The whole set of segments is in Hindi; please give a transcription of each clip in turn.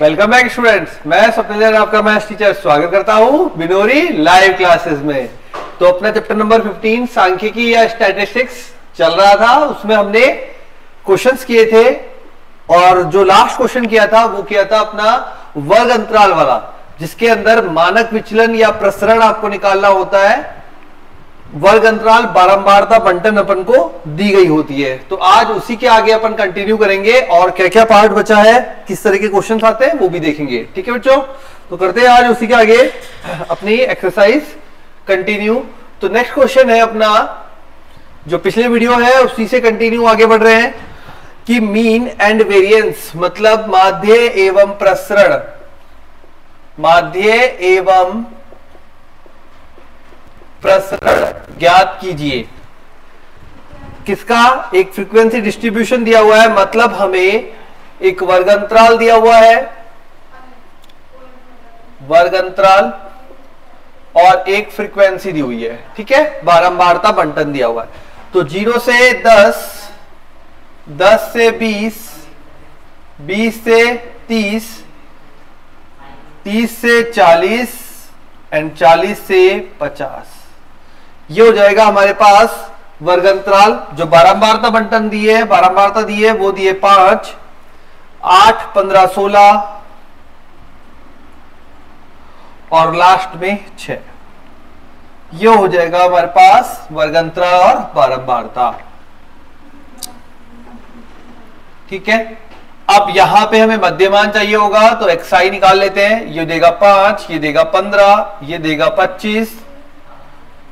वेलकम बैक स्टूडेंट्स, मैं स्वप्निल आपका मैथ्स टीचर स्वागत करता हूं बिनोरी लाइव क्लासेस में। तो अपना चैप्टर नंबर 15 सांख्यिकी या स्टैटिस्टिक्स चल रहा था, उसमें हमने क्वेश्चंस किए थे और जो लास्ट क्वेश्चन किया था वो किया था अपना वर्ग अंतराल वाला, जिसके अंदर मानक विचलन या प्रसरण आपको निकालना होता है। वर्ग अंतराल बारंबारता बंटन अपन को दी गई होती है। तो आज उसी के आगे अपन कंटिन्यू करेंगे और क्या क्या पार्ट बचा है, किस तरह के क्वेश्चन आते हैं वो भी देखेंगे। ठीक है बच्चों, तो करते हैं आज उसी के आगे अपनी एक्सरसाइज कंटिन्यू। तो नेक्स्ट क्वेश्चन है अपना, जो पिछले वीडियो है उसी से कंटिन्यू आगे बढ़ रहे हैं कि मीन एंड वेरिएंस मतलब माध्य एवं प्रसरण, माध्य एवं प्रसरण ज्ञात कीजिए। किसका? एक फ्रीक्वेंसी डिस्ट्रीब्यूशन दिया हुआ है, मतलब हमें एक वर्ग अंतराल दिया हुआ है, वर्ग अंतराल और एक फ्रीक्वेंसी दी हुई है। ठीक है, बारंबारता बंटन दिया हुआ है। तो 0 से 10, 10 से 20, 20 से 30, 30 से 40 एंड 40 से 50। ये हो जाएगा हमारे पास वर्ग अंतराल। जो बारंबारता बंटन दिए है, बारंबारता दी है वो दिए 5, 8, 15, 16 और लास्ट में 6। ये हो जाएगा हमारे पास वर्ग अंतराल और बारंबारता। ठीक है, अब यहां पे हमें मध्यमान चाहिए होगा तो xi निकाल लेते हैं। ये देगा 5, ये देगा 15, ये देगा 25,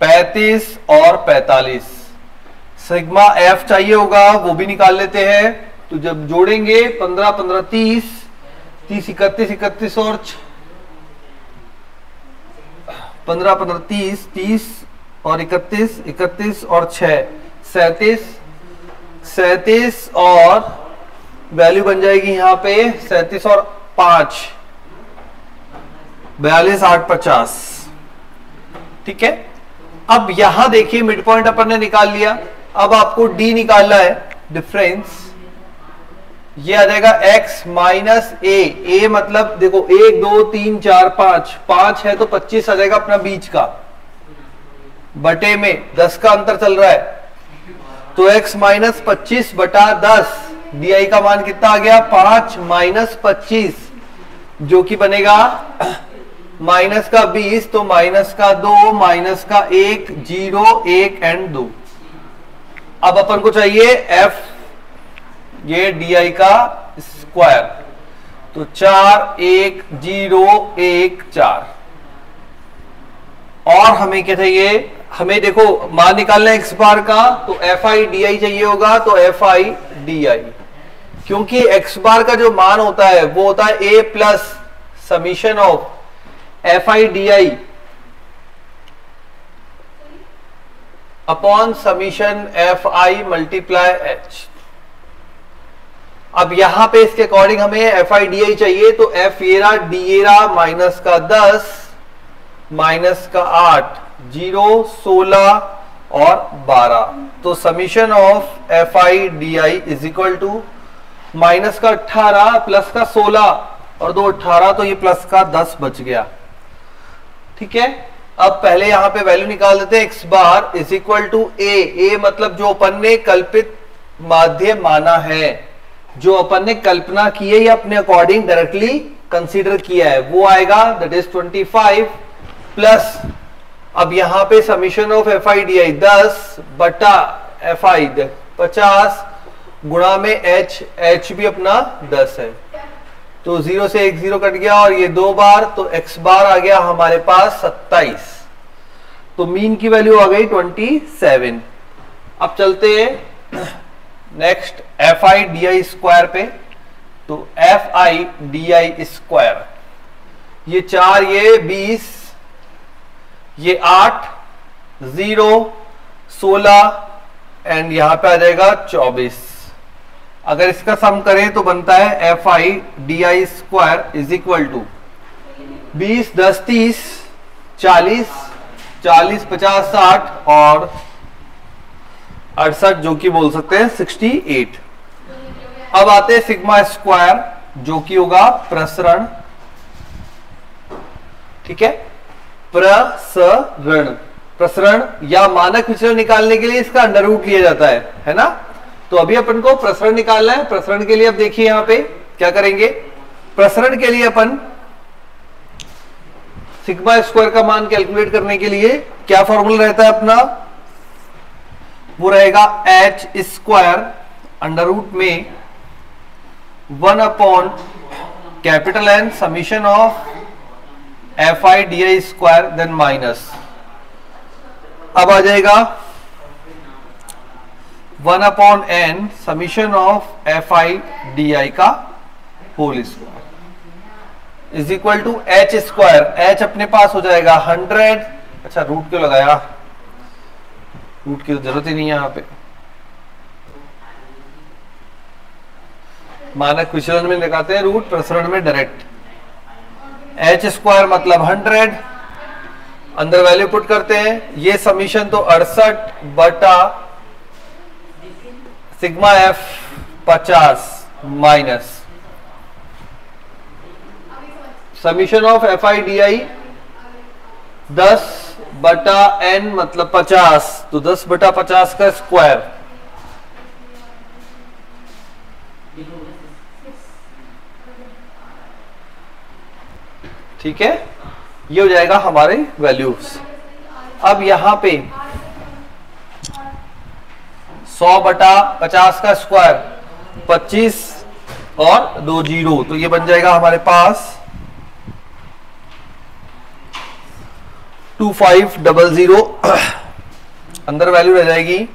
35 और 45। सिग्मा f चाहिए होगा, वो भी निकाल लेते हैं। तो जब जोड़ेंगे 15, 15, 30, 30, 31, 31 और 15, 15, 30, 30 और 31, 31 और 6, 37, 37 और वैल्यू बन जाएगी यहां पे 37 और 5, 42, 8, 50। ठीक है, अब यहां देखिए मिड पॉइंट अपन ने निकाल लिया। अब आपको डी निकालना है, डिफरेंस। ये आ जाएगा x माइनस ए मतलब देखो 1, 2, 3, 4, 5, 5 है तो 25 आ जाएगा अपना बीच का, बटे में 10 का अंतर चल रहा है। तो x माइनस 25 बटा 10, डी का मान कितना आ गया? 5 माइनस 25, जो कि बनेगा माइनस का 20, तो माइनस का 2, माइनस का 1, 0, 1 एंड 2। अब अपन को चाहिए f, ये डी का स्क्वायर। तो 4, 1, 0, 1, 4। और हमें क्या चाहिए? हमें देखो मान निकालना है x बार का, तो fi डी चाहिए होगा। तो fi डी, क्योंकि x बार का जो मान होता है वो होता है a plus summation of fi D upon summation fi multiply h। अब यहां पे इसके अकॉर्डिंग हमें fi डी चाहिए, तो f येरा डी येरा माइनस का 10, माइनस का 8, 0, 16 और 12। तो summation of fi D is equal to minus का 18 प्लस का 16 और 2 18, तो ये प्लस का 10 बच गया। ठीक है, अब पहले यहां पे वैल्यू निकाल देते हैं। x bar is equal to A मतलब जो अपन ने कल्पित माध्य माना है, जो अपन ने कल्पना की है या अपने अकॉर्डिंग डायरेक्टली कंसीडर किया है, वो आएगा दैट इज 25 प्लस, अब यहां पे समीशन ऑफ fi डी 10 बटा fi 50 गुणा में h भी अपना 10 है। तो 0 से 1 0 कट गया और ये 2 बार, तो x बार आ गया हमारे पास 27। तो मीन की वैल्यू आ गई 27। अब चलते हैं नेक्स्ट fi डी स्क्वायर पे। तो fi डी स्क्वायर, ये 4, ये 20, ये 8, 0, 16 एंड यहां पे आ जाएगा 24। अगर इसका सम करें तो बनता है fi D square is equal to 20, 10, 30, 40, 40, 50, 60 और 68, जो कि बोल सकते हैं 68। अब आते हैं सिग्मा स्क्वायर। जो कि होगा प्रसरण, ठीक है, प्रसरण या मानक विचलन निकालने के लिए इसका अंडर रूट लिया जाता है ना। तो अभी अपन को प्रसरण निकालना है। प्रसरण के लिए अब देखिए यहां पे क्या करेंगे। प्रसरण के लिए अपन सिग्मा स्क्वायर का मान कैलकुलेट करने के लिए क्या फॉर्मूला रहता है अपना, वो रहेगा एच स्क्वायर अंडर रूट में 1 upon capital N summation of F I D I square then minus, अब आ जाएगा 1 upon N summation of F I D I का whole square is equal to H square. H अपने पास हो जाएगा 100, अच्छा रूट क्यों लगाया, रूट की जरूरत ही नहीं है यहां पे, मानक विचलन में लगाते हैं रूट, प्रसरण में डायरेक्ट। एच स्क्वायर मतलब 100, अंदर वैल्यू पुट करते हैं, ये समीशन तो 68 बटा sigma F 50 minus summation of F I D आई 10 बटा एन मतलब 50, तो 10 बटा 50 का स्क्वायर, ठीक है, ये हो जाएगा हमारे वैल्यूज। अब यहां पे 100 बटा 50 का स्क्वायर 25 और 2 जीरो, तो ये बन जाएगा हमारे पास 2500, अंदर वैल्यू रह जाएगी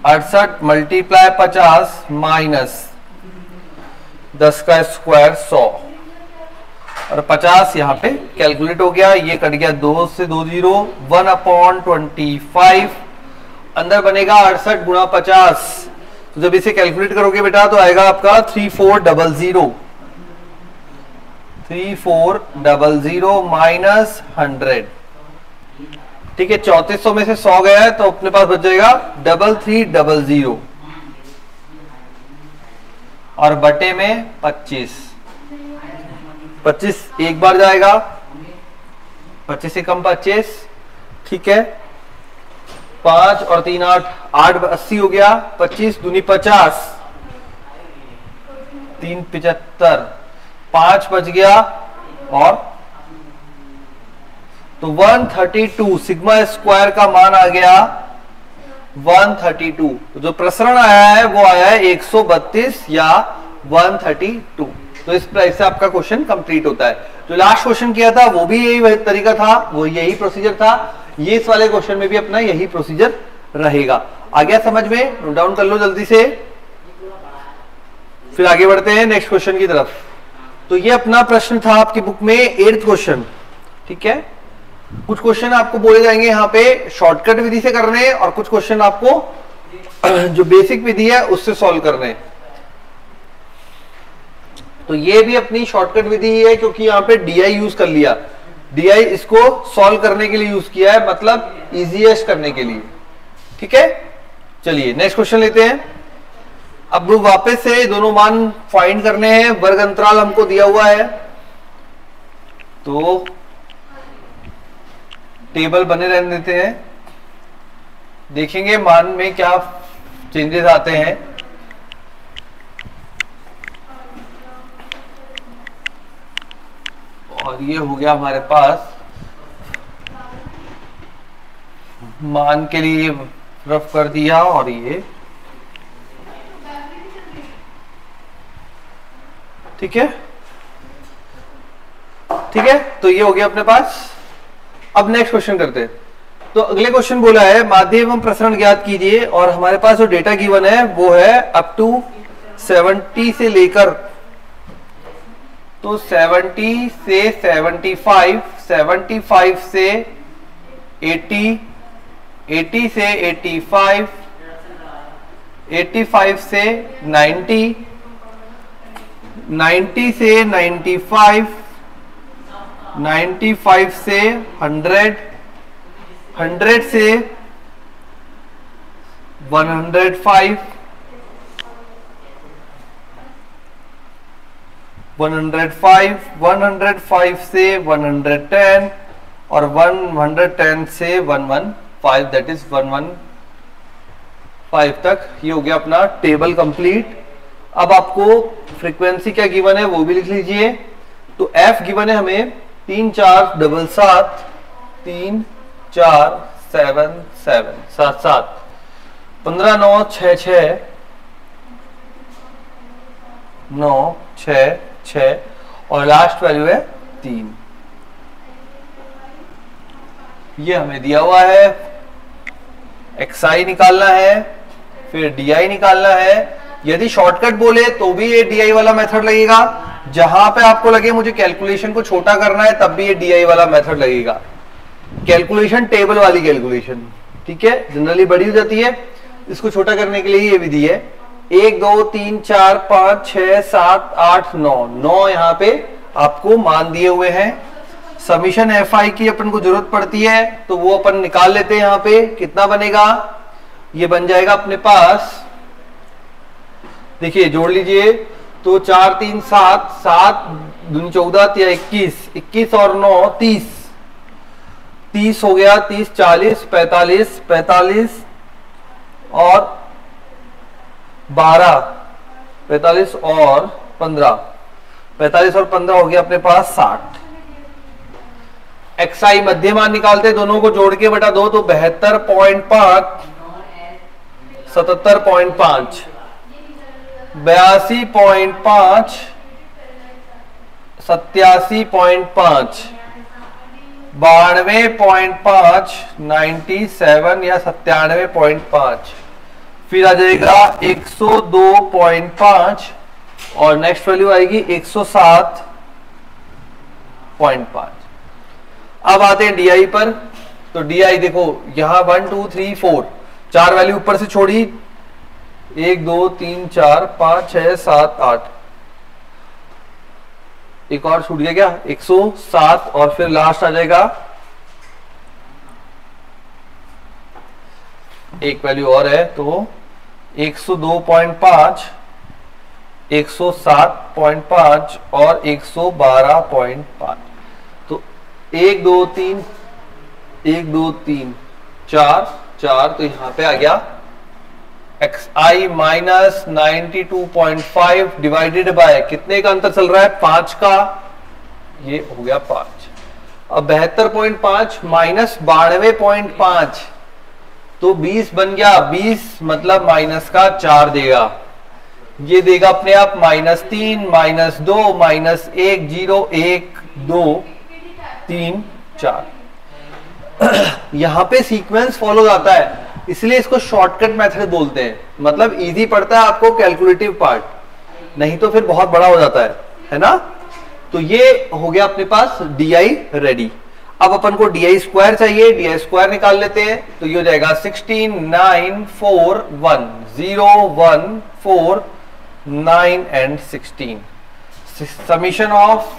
68 मल्टीप्लाई 50 माइनस 10 का स्क्वायर 100 और 50 यहां पे कैलकुलेट हो गया, ये कट गया 2 से 2 जीरो, 1 अपॉन 25, अंदर बनेगा 68 गुणा 50, तो जब इसे कैलकुलेट करोगे बेटा तो आएगा आपका 3400 माइनस 100, ठीक है, 3400 में से 100 गया है तो अपने पास बच जाएगा 3300 और बटे में 25 एक बार जाएगा, 25 से कम 25, ठीक है, 5 और 3 8 80 हो गया, 25 दूनी 50, 3 75, 5 बच गया और तो 132 सिग्मा स्क्वायर का मान आ गया 132, तो जो प्रसरण आया है वो आया है 132 या 132। तो इस प्राइस से आपका क्वेश्चन कंप्लीट होता है। जो लास्ट क्वेश्चन किया था वो भी यही तरीका था, वो यही प्रोसीजर था, ये इस वाले क्वेश्चन में भी अपना यही प्रोसीजर रहेगा। आ गया समझ में, नोट डाउन कर लो जल्दी से, फिर आगे बढ़ते हैं नेक्स्ट क्वेश्चन की तरफ। तो ये अपना प्रश्न था आपकी बुक में 8th क्वेश्चन, ठीक है। कुछ क्वेश्चन आपको बोले जाएंगे यहाँ पे शॉर्टकट विधि से करने और कुछ क्वेश्चन आपको जो बेसिक विधि है उससे सॉल्व करने। तो ये भी अपनी शॉर्टकट विधि है क्योंकि यहाँ पे डीआई यूज कर लिया, डीआई इसको सॉल्व करने के लिए यूज किया है, मतलब इजीएस्ट करने के लिए, ठीक है। चलिए नेक्स्ट क्वेश्चन लेते हैं। अब वापस से दोनों मान फाइंड करने हैं, वर्ग अंतराल हमको दिया हुआ है, तो टेबल बने रहने देते हैं, देखेंगे मान में क्या चेंजेस आते हैं। और ये हो गया हमारे पास मान के लिए रफ कर दिया, और ये ठीक है, ठीक है, तो ये हो गया अपने पास। अब नेक्स्ट क्वेश्चन करते हैं। तो अगले क्वेश्चन बोला है माध्य एवं प्रसरण ज्ञात कीजिए, और हमारे पास जो डेटा गिवन है वो है अप टू 70 से लेकर, तो 70 से 75, 75 से 80, 80 से 85, 85 से 90, 90 से 95, 95 से 100, 100 से 105, 105, 105 से 110 और 110 से 115, दैट इज 115 तक। ये हो गया अपना टेबल कंप्लीट। अब आपको फ्रीक्वेंसी क्या गिवन है वो भी लिख लीजिए। तो एफ गिवन है हमें 3 4 7 7 3 4 7 7 7 7 15 9 6 6 9 6 6 और लास्ट वैल्यू है 3। ये हमें दिया हुआ है। xi निकालना है, फिर di निकालना है। यदि शॉर्टकट बोले तो भी ये di वाला मेथड लगेगा। जहां पे आपको लगे मुझे कैलकुलेशन को छोटा करना है तब भी ये di वाला मेथड लगेगा। कैलकुलेशन टेबल वाली कैलकुलेशन, ठीक है, जनरली बड़ी हो जाती है। इसको छोटा करने के लिए ये विधि है। 1 2 3 4 5 6 7 8 9 यहाँ पे आपको मान दिए हुए हैं। समीशन fi की अपन को जरूरत पड़ती है तो वो अपन निकाल लेते हैं। यहाँ पे कितना बनेगा, ये बन जाएगा अपने पास, देखिए जोड़ लीजिए। तो 4 3 7 7 दूनी 14 या 21 21 और 9 30 30 हो गया। 30 40 45 45 और 12 45 और 15 45 और 15 हो गया अपने पास 60। xi मध्य मान निकालते दोनों को जोड़ के बटा 2 तो 72.5 77.5 82.5 87.5 92.5 97 या 97.5 फिर आ जाएगा 102.5 और नेक्स्ट वैल्यू आएगी 107.5। अब आते हैं डी पर। तो डी देखो यहां 1 2 3 4 4 वैल्यू ऊपर से छोड़ी, 1 2 3 4 5 6 7 8, एक और छूट गया क्या 107 और फिर लास्ट आ जाएगा एक वैल्यू और है तो 102.5 107.5 और 112.5। तो 1 2 3 1 2 3 4 4 तो यहां पे आ गया xi माइनस 92.5 डिवाइडेड बाय कितने का अंतर चल रहा है 5 का, ये हो गया 5। अब 72.5 माइनस 92.5 तो 20 बन गया। 20 मतलब माइनस का 4 देगा, ये देगा अपने आप -3 -2 -1 0 1 2 3 4। यहां पे सीक्वेंस फॉलो जाता है इसलिए इसको शॉर्टकट मेथड बोलते हैं। मतलब इजी पड़ता है आपको कैलकुलेटिव पार्ट, नहीं तो फिर बहुत बड़ा हो जाता है ना। तो ये हो गया अपने पास डी रेडी। अब अपन को डी स्क्वायर चाहिए, डी स्क्वायर निकाल लेते हैं। तो ये हो जाएगा 16 9 4 1 0 1 4 9 एंड 16 समीशन ऑफ।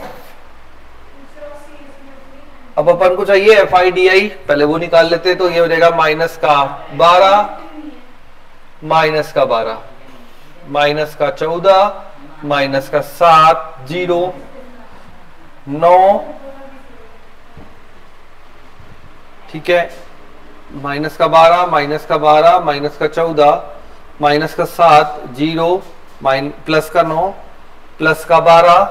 अब अपन को चाहिए FIDI, पहले वो निकाल लेते हैं। तो ये हो जाएगा माइनस का 12 माइनस का 12 माइनस का 14 माइनस का 7 0 9, ठीक है, माइनस का 12 माइनस का 12 माइनस का 14 माइनस का 7 0 प्लस का 9 प्लस का 12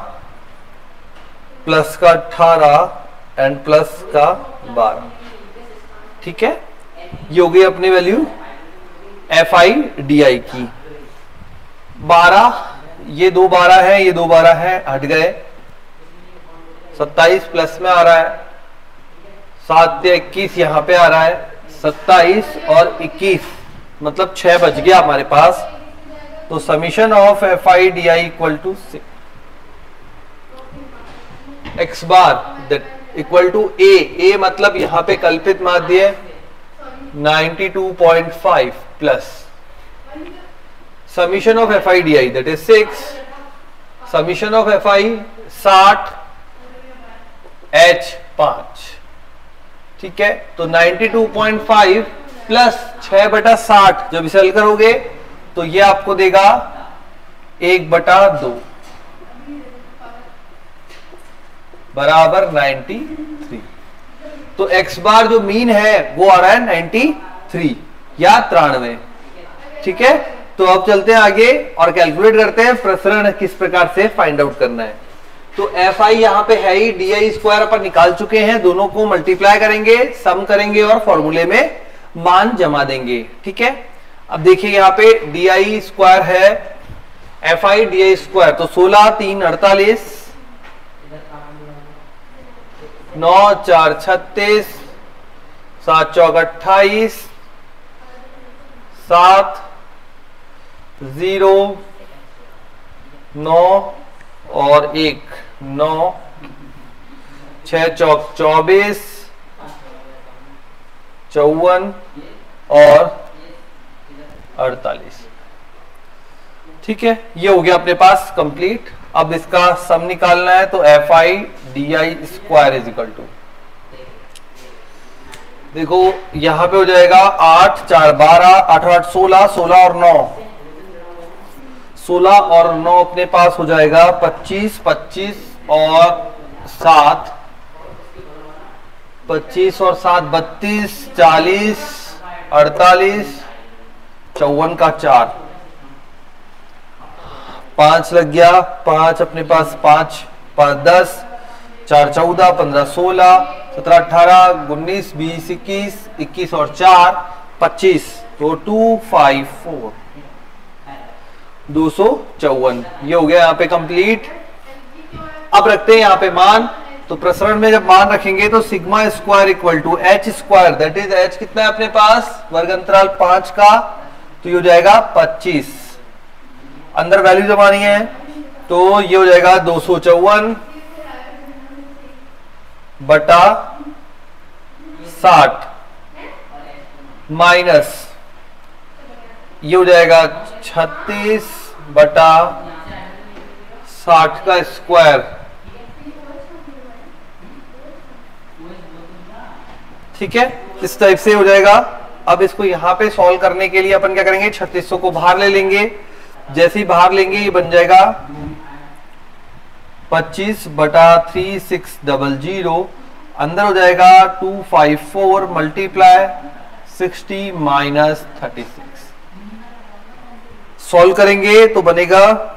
प्लस का 18 एंड प्लस का 12, ठीक है। ये हो गई अपनी वैल्यू FIDI की। 12 ये 2 12 है, ये 2 12 है, हट गए। 27 प्लस में आ रहा है, 7 से 21 यहां पे आ रहा है, 27 और 21 मतलब 6 बच गया हमारे पास। तो summation of FIDI equal to x bar that equal to a मतलब यहां पे कल्पित माध्य 92.5 plus summation of FIDI that is 6, summation of FI 60 H 5, ठीक है। तो 92.5 प्लस 6/60 जब इसे हल करोगे तो ये आपको देगा 1/2। बराबर 93। तो x बार जो मीन है वो आ रहा है 93 या 93। ठीक है, तो अब चलते हैं आगे और कैलकुलेट करते हैं प्रसरण किस प्रकार से फाइंड आउट करना है। तो एफ आई यहां पे है ही, डी आई स्क्वायर अपन निकाल चुके हैं, दोनों को मल्टीप्लाई करेंगे, सम करेंगे और फॉर्मूले में मान जमा देंगे। ठीक है, अब देखिए यहां पे डी आई स्क्वायर है, F I D I square, तो 16 3 48, 9 4 36, 7 चौक 28, 7 0 9 और 1 9, 6 चौक 24, 54 और 48। ठीक है, ये हो गया अपने पास कंप्लीट। अब इसका सम निकालना है, तो F I D I square is equal to, देखो यहां पे हो जाएगा 8 4 12, 8 8 16, 16 और 9, 16 और 9 अपने पास हो जाएगा 25, 25 और 7, 25 और 7 32, 40, 48, 54 का 4, 5 लग गया, 5 अपने पास 5 5 10, 4 14, 15 16, 17 18, 19 20 21, 21 और 4 25, तो 254 254। ये हो गया यहाँ पे कंप्लीट। अब रखते हैं यहाँ पे मान, तो प्रसरण में जब मान रखेंगे तो sigma square equal to H square, that is H कितना है अपने पास, वर्ग अंतराल 5 का, तो ये हो जाएगा 25, अंदर वैल्यू जमानी है, तो ये हो जाएगा 254 बटा 60 माइनस ये हो जाएगा 36 बटा 60 का स्क्वायर। ठीक है, इस टाइप से हो जाएगा। अब इसको यहां पे सॉल्व करने के लिए अपन क्या करेंगे, 3600 को बाहर ले लेंगे, जैसे ही बाहर लेंगे ये बन जाएगा 25 बटा 3600, अंदर हो जाएगा 254 मल्टीप्लाई 60 माइनस 36। सॉल्व करेंगे तो बनेगा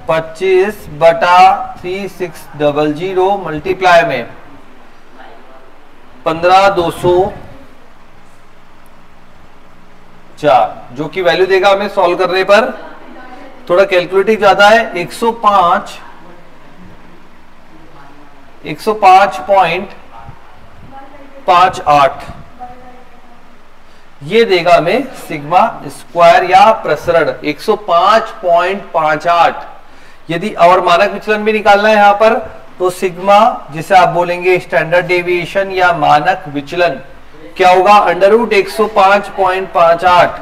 25 बटा 3600 मल्टीप्लाई में 15204, जो कि वैल्यू देगा हमें सॉल्व करने पर, थोड़ा कैलकुलेटिव ज्यादा है, 105.58 ये देगा हमें सिग्मा स्क्वायर या प्रसरण 105.58। यदि और मानक विचलन भी निकालना है यहां पर, तो सिग्मा जिसे आप बोलेंगे स्टैंडर्ड डेविएशन या मानक विचलन, क्या होगा, अंडर रूट 105.58।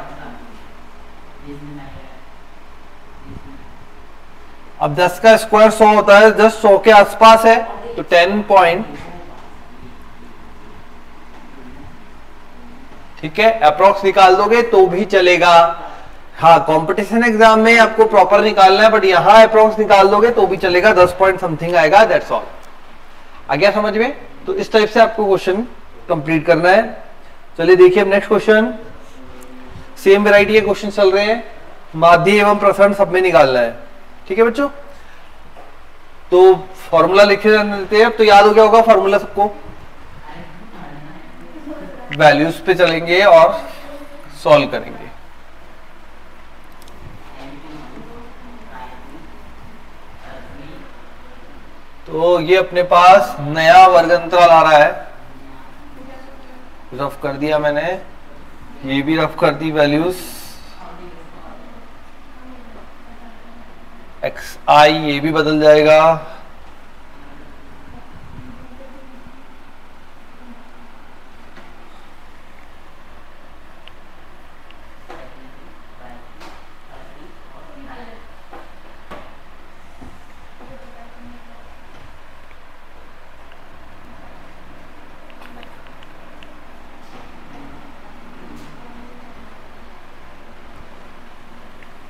अब 10 का स्क्वायर 100 होता है, 10 100 के आसपास है, तो 10 पॉइंट, ठीक है, अप्रोक्स निकाल दोगे तो भी चलेगा। हाँ, कंपटीशन एग्जाम में आपको प्रॉपर निकालना है, बट यहां अप्रोक्स निकाल दोगे तो भी चलेगा, 10 पॉइंट समथिंग आएगा, दैट्स ऑल। आ गया समझ में? तो इस टाइप से आपको क्वेश्चन कंप्लीट करना है। चलिए देखिए अब नेक्स्ट क्वेश्चन, सेम वैरायटी के क्वेश्चन चल रहे हैं, माध्य एवं प्रसरण सब में निकालना है। ठीक है बच्चों, तो फॉर्मूला लिखे देते हैं। अब तो याद हो गया होगा फॉर्मूला सबको, वैल्यूज पे चलेंगे और सॉल्व करेंगे। तो ये अपने पास नया वर्ग अंतराल आ रहा है, रफ कर दिया मैंने, ये भी रफ कर दी वैल्यूज, एक्स आई ये भी बदल जाएगा,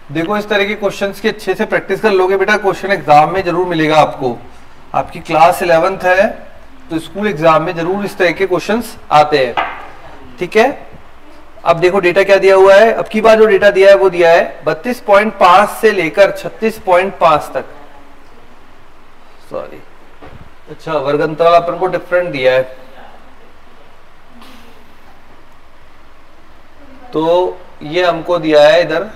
देखो इस तरह के क्वेश्चंस की अच्छे से प्रैक्टिस कर लोगे बेटा, क्वेश्चन एग्जाम में जरूर मिलेगा आपको। आपकी क्लास 11th है तो स्कूल एग्जाम में जरूर इस तरह के क्वेश्चंस आते हैं, ठीक है। अब देखो डेटा क्या दिया हुआ है, अब की बार जो डेटा दिया है वो दिया है 32.5 से लेकर 36.5 तक, सॉरी अच्छा वर्गंतराल अपन को डिफरेंट दिया है, तो ये हमको दिया है इधर,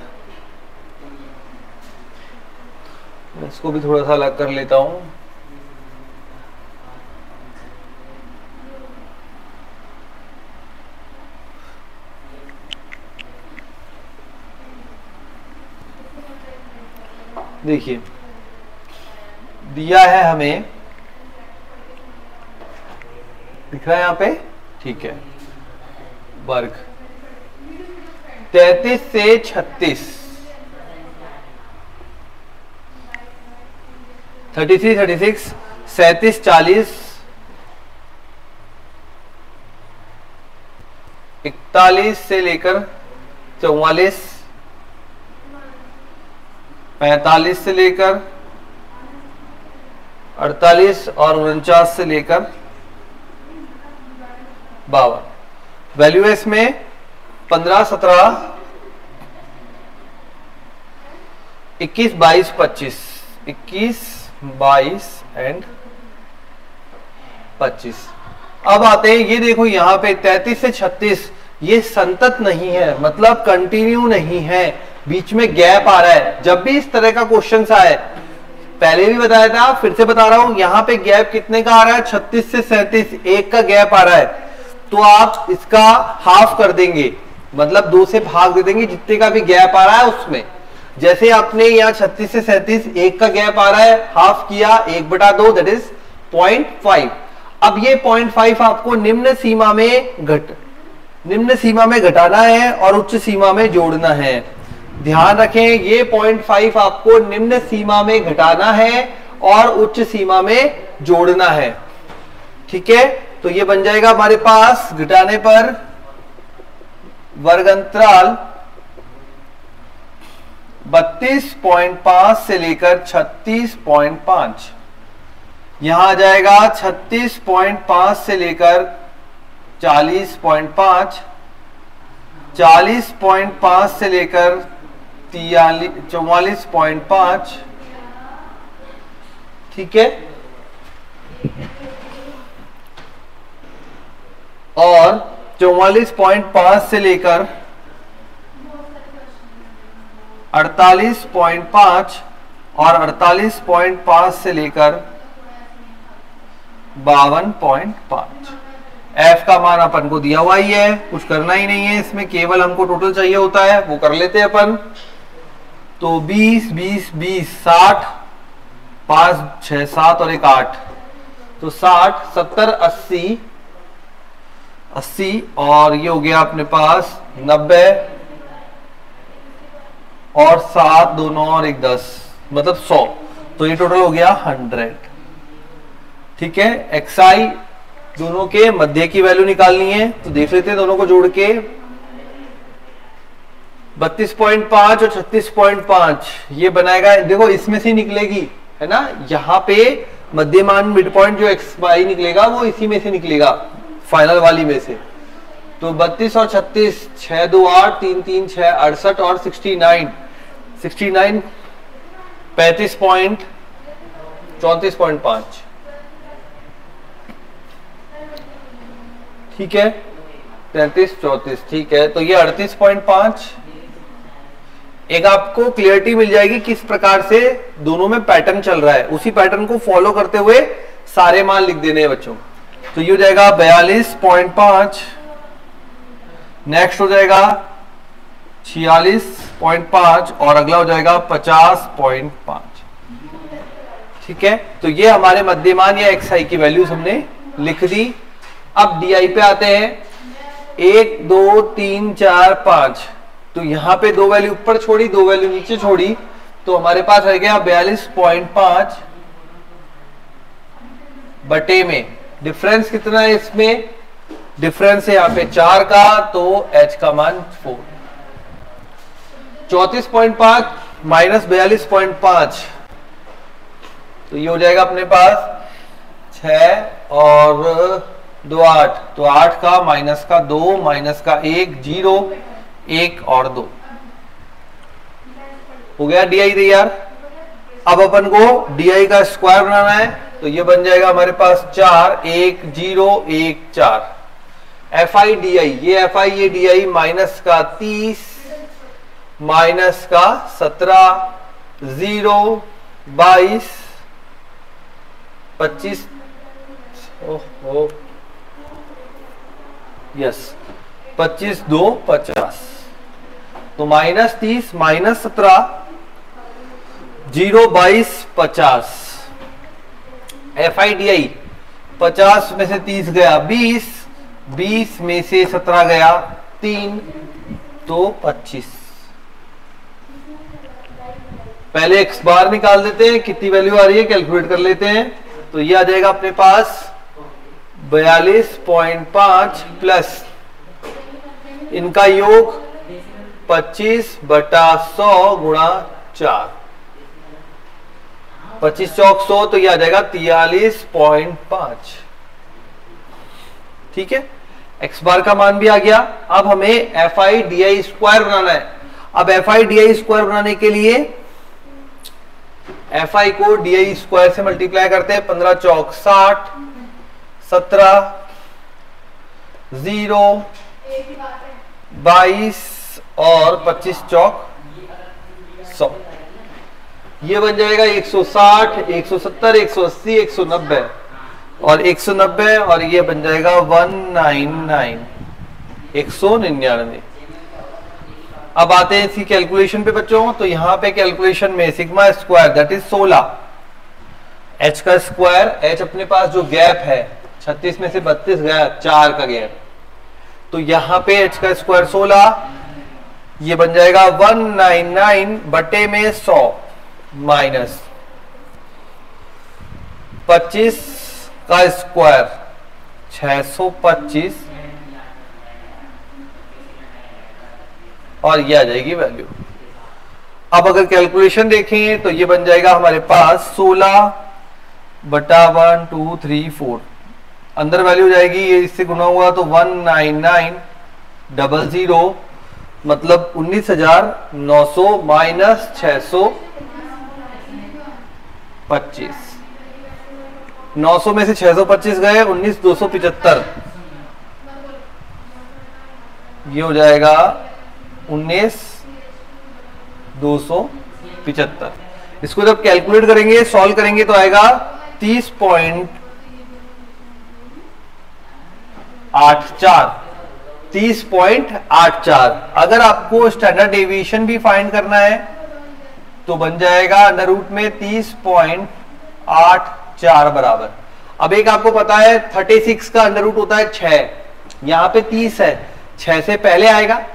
इसको भी थोड़ा सा अलग कर लेता हूं। देखिए दिया है हमें, दिख रहा है यहां पे, ठीक है, वर्ग 33 से 36, 33, 36, 37, 40, 41 से लेकर 44, 45 से लेकर 48 और 49 से लेकर 52। वैल्यू है इसमें 15, 17, 21, 22, 25, 21, 22 एंड 25। अब आते हैं, ये देखो यहां पे 33 से 36 ये संतत नहीं है, मतलब कंटिन्यू नहीं है, बीच में गैप आ रहा है। जब भी इस तरह का क्वेश्चन आए, पहले भी बताया था फिर से बता रहा हूं, यहां पे गैप कितने का आ रहा है, 36 से 37 एक का गैप आ रहा है, तो आप इसका हाफ कर देंगे, मतलब 2 से भाग दे देंगे जितने का भी गैप आ रहा है उसमें। जैसे आपने यहाँ 36 से 37 एक का गैप आ रहा है, हाफ किया 1/2 दैट इज 0.5। अब ये 0.5 आपको निम्न सीमा में घटाना है और उच्च सीमा में जोड़ना है। ध्यान रखें, ये 0.5 आपको निम्न सीमा में घटाना है और उच्च सीमा में जोड़ना है, ठीक है। तो ये बन जाएगा हमारे पास घटाने पर वर्ग अंतराल 32.5 से लेकर 36.5, यहां आ जाएगा 36.5 से लेकर 40.5, 40.5 से लेकर 44.5, ठीक है, और 44.5 से लेकर 48.5 और 48.5 से लेकर 52.5। एफ का मान अपन को दिया हुआ ही है, कुछ करना ही नहीं है इसमें, केवल हमको टोटल चाहिए होता है, वो कर लेते हैं अपन। तो 20, 20, 20, 60, 5, 6, 7 और 1 8, तो 60, 70, 80, 80 और ये हो गया अपने पास 90 और 7, 2 9 और 1 10, मतलब 100, तो ये टोटल हो गया 100, ठीक है। एक्सआई दोनों के मध्य की वैल्यू निकालनी है, तो देख लेते हैं दोनों को जोड़ के, 32.5 और 36.5 ये बनाएगा, देखो इसमें से निकलेगी, है ना, यहाँ पे मध्यमान मिड पॉइंट जो एक्स वाई निकलेगा वो इसी में से निकलेगा, फाइनल वाली में से। तो 32 और 36, 6 2 8, 3 3 6 68 और 69 34.5, ठीक है, 33 34, ठीक है। तो ये 38.5, एक आपको क्लियरिटी मिल जाएगी किस प्रकार से दोनों में पैटर्न चल रहा है, उसी पैटर्न को फॉलो करते हुए सारे मान लिख देने हैं बच्चों। तो ये हो जाएगा 42.5, नेक्स्ट हो जाएगा 46.5 और अगला हो जाएगा 50.5, ठीक है। तो ये हमारे मध्यमान या एक्सआई की वैल्यूज हमने लिख दी। अब डीआई पे आते हैं, 1 2 3 4 5, तो यहां पे 2 वैल्यू ऊपर छोड़ी, 2 वैल्यू नीचे छोड़ी, तो हमारे पास रह गया 42.5 बटे में डिफरेंस कितना है, इसमें डिफरेंस है यहाँ पे 4 का, तो h का मान 4। 34.5 माइनस 42.5, तो ये हो जाएगा अपने पास 6 और 2 8, तो 8 का माइनस का 2 माइनस का 1 0 1 और 2 हो गया DI तैयार। अब अपन को DI का स्क्वायर बनाना है, तो ये बन जाएगा हमारे पास 4 1 0 1 4। FI DI, ये FI ये DI माइनस का 30 माइनस का 17 0 22 25 ओहो यस 25 2 50, तो माइनस 30 माइनस 17 0 22 50। FI DI 50 में से 30 गया 20, 20 में से 17 गया 3, तो 25। पहले x बार निकाल देते हैं, कितनी वैल्यू आ रही है कैलकुलेट कर लेते हैं। तो ये आ जाएगा अपने पास 42.5 प्लस इनका योग 25/100 गुणा 4, 25 चौक 100, तो ये आ जाएगा 43.5। ठीक है, x बार का मान भी आ गया। अब हमें FI DI स्क्वायर बनाना है। अब FI DI स्क्वायर बनाने के लिए FI को DI स्क्वायर से मल्टीप्लाई करते हैं। 15 चौक 60, 17 0 22 और 25 चौक 100, ये बन जाएगा 160 170 180 190 और 190 और ये बन जाएगा 199 199। अब आते हैं इसकी कैलकुलेशन पे बच्चों। तो यहां पे कैलकुलेशन में sigma square that is 16, h का स्क्वायर, h अपने पास जो गैप है 36 में से 32 गया 4 का गैप, तो यहां पे h का स्क्वायर 16, ये बन जाएगा 199 बटे में 100 माइनस 25 का स्क्वायर 625 और ये आ जाएगी वैल्यू। अब अगर कैलकुलेशन देखें तो ये बन जाएगा हमारे पास 16 बटा 1 2 3 4, अंदर वैल्यू हो जाएगी, ये इससे गुना हुआ तो 19900 मतलब 19,900 माइनस 625, 900 में से 625 गए 19,275, ये हो जाएगा 19,275। इसको जब कैलकुलेट करेंगे सॉल्व करेंगे तो आएगा 30.84। अगर आपको स्टैंडर्ड डेविएशन भी फाइंड करना है तो बन जाएगा अंडर रूट में 30.84 बराबर। अब एक आपको पता है 36 का अंडर रूट होता है 6, यहां पे 30 है, 6 से पहले आएगा,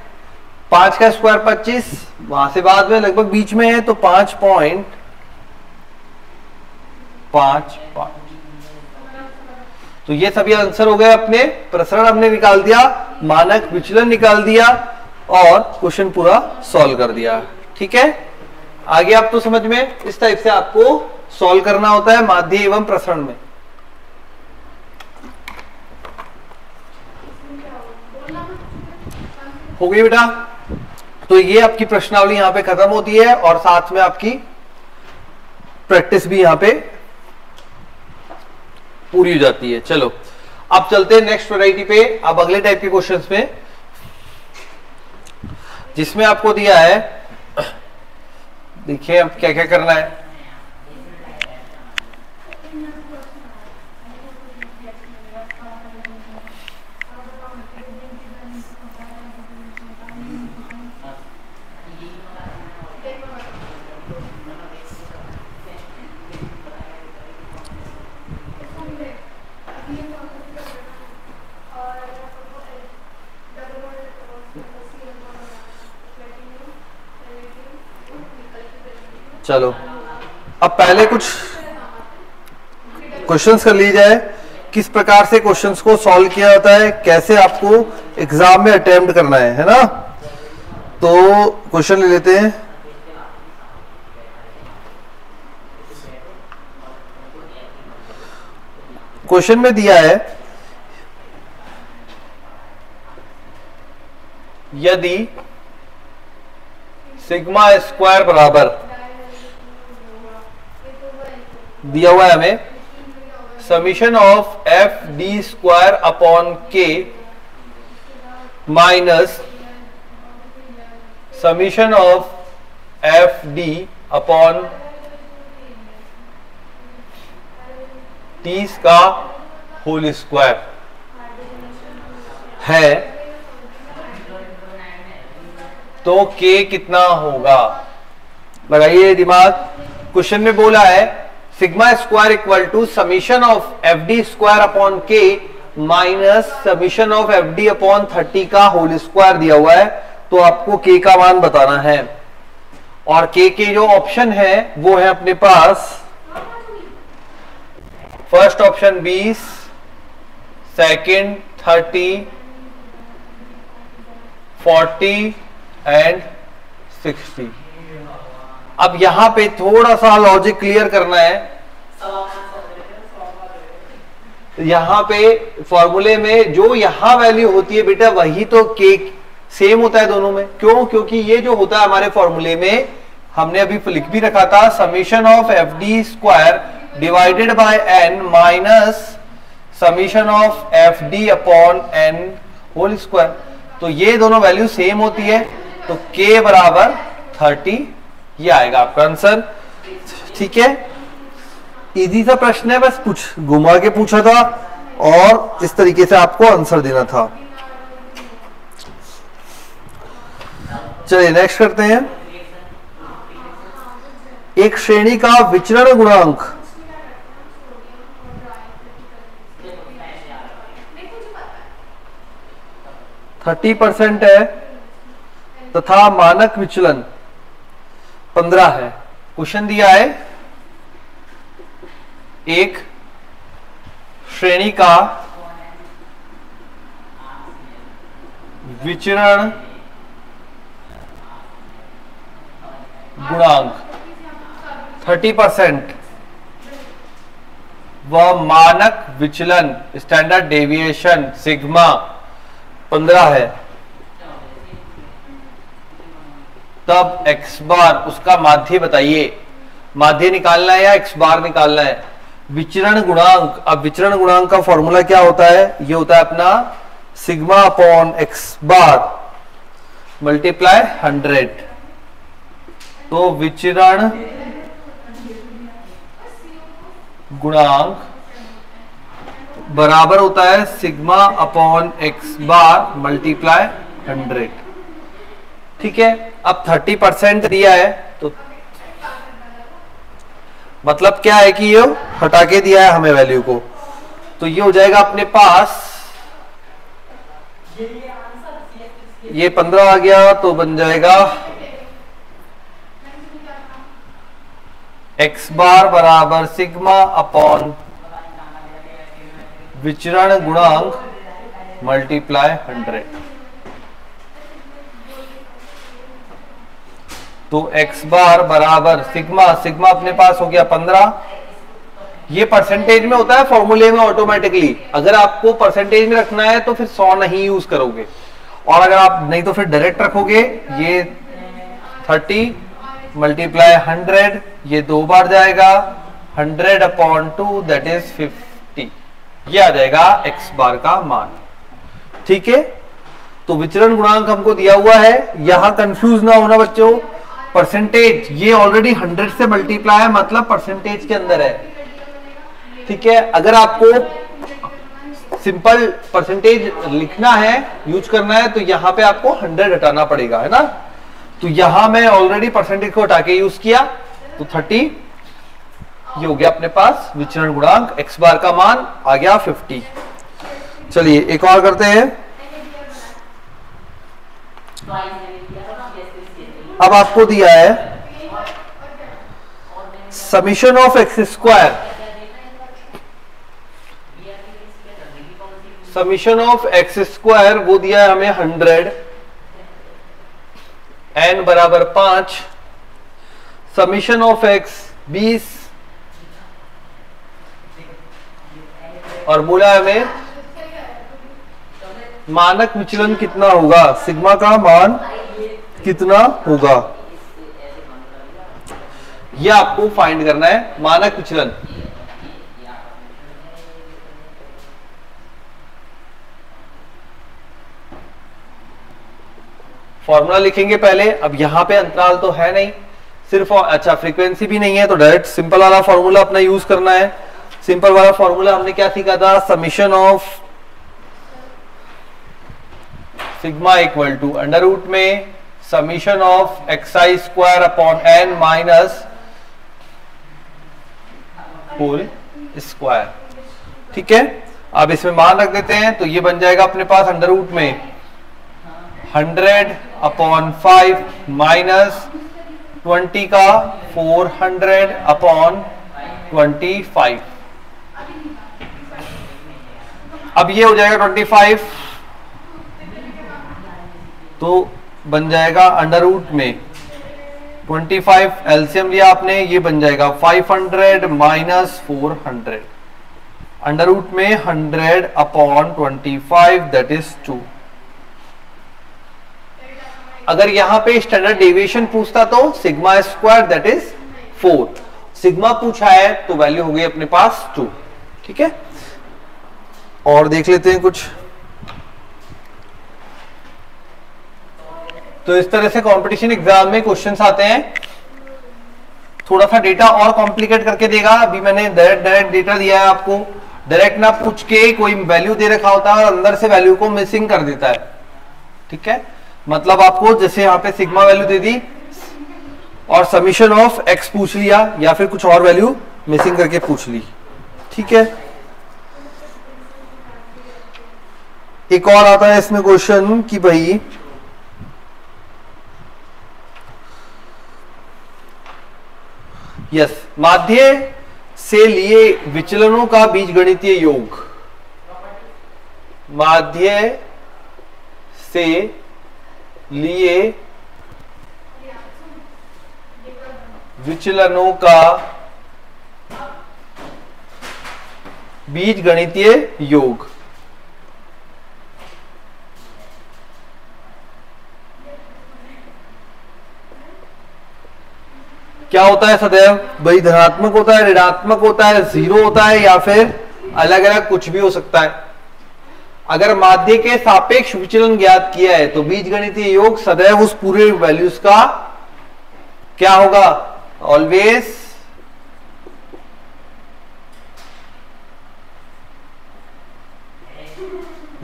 5 का स्क्वायर 25 वहां से बाद में लगभग बीच में है, तो 5.55। तो ये सभी आंसर हो गए अपने। प्रसरण हमने निकाल दिया, मानक विचलन निकाल दिया और क्वेश्चन पूरा सॉल्व कर दिया। ठीक है, आगे आप तो समझ में इस टाइप से आपको सॉल्व करना होता है माध्य एवं प्रसरण में। हो गई बेटा? तो ये आपकी प्रश्नावली यहां पे खत्म होती है और साथ में आपकी प्रैक्टिस भी यहां पे पूरी हो जाती है। चलो अब चलते हैं नेक्स्ट वैरायटी पे। अब अगले टाइप के क्वेश्चंस में जिसमें आपको दिया है, देखिए अब क्या क्या करना है। चलो अब पहले कुछ क्वेश्चंस कर ली जाए, किस प्रकार से क्वेश्चंस को सॉल्व किया जाता है, कैसे आपको एग्जाम में अटेम्प्ट करना है ना। तो क्वेश्चन ले लेते हैं। क्वेश्चन में दिया है यदि सिग्मा स्क्वायर बराबर दिया हुआ है हमें summation of F D square upon K minus summation of F D upon T का होल स्क्वायर है तो के कितना होगा? लगाइए दिमाग। क्वेश्चन में बोला है sigma square equal to summation of F D square upon K minus summation of F D upon 30 का होल स्क्वायर दिया हुआ है, तो आपको के का मान बताना है। और के जो ऑप्शन है वो है अपने पास फर्स्ट ऑप्शन 20, सेकंड 30, 40 एंड 60। अब यहां पे थोड़ा सा लॉजिक क्लियर करना है। यहां पे फॉर्मूले में जो यहां वैल्यू होती है बेटा वही तो के सेम होता है दोनों में। क्यों? क्योंकि ये जो होता है हमारे फॉर्मूले में हमने अभी लिख भी रखा था summation of F D square divided by N minus summation of F D upon N whole square. तो ये दोनों वैल्यू सेम होती है, तो k बराबर 30 ये आएगा आपका आंसर। ठीक है, इजी सा प्रश्न है, बस कुछ घुमा के पूछा था और इस तरीके से आपको आंसर देना था। चलिए नेक्स्ट करते हैं। एक श्रेणी का विचरण गुणांक %30 है तथा मानक विचलन 15 है। क्वेश्चन दिया है एक श्रेणी का विचरण गुणांक 30% व मानक विचलन स्टैंडर्ड डेविएशन सिग्मा 15 है, तब x बार उसका माध्य बताइए। माध्य निकालना है या x बार निकालना है? विचरण गुणांक। अब विचरण गुणांक का फॉर्मूला क्या होता है? ये होता है अपना सिग्मा अपॉन x बार मल्टीप्लाई 100। तो विचरण गुणांक बराबर होता है सिग्मा अपॉन x बार मल्टीप्लाई 100। ठीक है, अब 30% दिया है तो मतलब क्या है कि ये हटा के दिया है हमें वैल्यू को, तो ये हो जाएगा अपने पास, ये 15 आ गया तो बन जाएगा x बार बराबर सिग्मा अपॉन विचरण गुणांक मल्टीप्लाई 100। तो x बार बराबर सिग्मा, सिग्मा अपने पास हो गया 15। ये परसेंटेज में होता है फॉर्मूले में ऑटोमेटिकली। अगर आपको परसेंटेज में रखना है तो फिर 100 नहीं यूज करोगे, और अगर आप नहीं तो फिर डायरेक्ट रखोगे। ये 30 मल्टीप्लाई 100, ये 2 बार जाएगा 100 अपॉन 2 दैट इज 50। ये आ जाएगा x बार का मान। ठीक है, तो विचरण गुणांक हमको दिया हुआ है। यहां कंफ्यूज ना होना बच्चों, परसेंटेज ये ऑलरेडी 100 से मल्टीप्लाई है, मतलब परसेंटेज के अंदर है। ठीक है, अगर आपको सिंपल परसेंटेज लिखना है, यूज करना है, तो यहां पे आपको 100 हटाना पड़ेगा, है ना। तो यहां मैं ऑलरेडी परसेंटेज को हटा के यूज किया, तो 30 ये हो गया अपने पास विचरण गुणांक। x बार का मान आ गया 50। चलिए एक और करते हैं। अब आपको दिया है summation of X square, summation of X square वो दिया है हमें 100 n बराबर 5, समीशन ऑफ x 20, और बोला हमें मानक विचलन कितना होगा, सिग्मा का मान कितना होगा, यह आपको फाइंड करना है, मानक विचलन। फॉर्मूला लिखेंगे पहले। अब यहां पे अंतराल तो है नहीं, सिर्फ अच्छा फ्रीक्वेंसी भी नहीं है, तो डायरेक्ट सिंपल वाला फॉर्मूला अपना यूज करना है। सिंपल वाला फॉर्मूला हमने क्या सीखा था, summation of sigma equal to under root में summation of xi square upon n minus whole square. ठीक है, अब इसमें मान रख देते हैं, तो ये बन जाएगा अपने पास अंडर रूट में 100 अपॉन 5 माइनस 20 का 400 अपॉन 25। अब ये हो जाएगा 25, तो बन जाएगा अंडर रूट में 25, एलसीएम लिया आपने, ये बन जाएगा 500 माइनस 400 अंडर रूट में 100 अपॉन 25 दैट इज 2। अगर यहां पे स्टैंडर्ड डेविएशन पूछता तो sigma square that is 4, sigma पूछा है तो वैल्यू हो गई अपने पास 2। ठीक है, और देख लेते हैं कुछ। तो इस तरह से कंपटीशन एग्जाम में क्वेश्चंस आते हैं, थोड़ा सा डेटा और कॉम्प्लिकेट करके देगा। अभी मैंने डायरेक्ट डेटा दिया है आपको, डायरेक्ट ना पूछ के कोई वैल्यू दे रखा होता है और अंदर से वैल्यू को मिसिंग कर देता है। ठीक है, मतलब आपको जैसे यहाँ पे सिग्मा वैल्यू दे दी और समीशन ऑफ एक्स पूछ लिया, या फिर कुछ और वैल्यू मिसिंग करके पूछ ली। ठीक है, एक और आता है इसमें क्वेश्चन कि भाई यस, माध्य से लिए विचलनों का बीजगणितीय योग, माध्य से लिए विचलनों का बीजगणितीय योग। क्या होता है सदैव भाई, धनात्मक होता है, ऋणात्मक होता है, जीरो होता है, या फिर अलग अलग कुछ भी हो सकता है। अगर माध्य के सापेक्ष विचलन ज्ञात किया है तो बीजगणितीय योग सदैव उस पूरे वैल्यूज का क्या होगा, ऑलवेज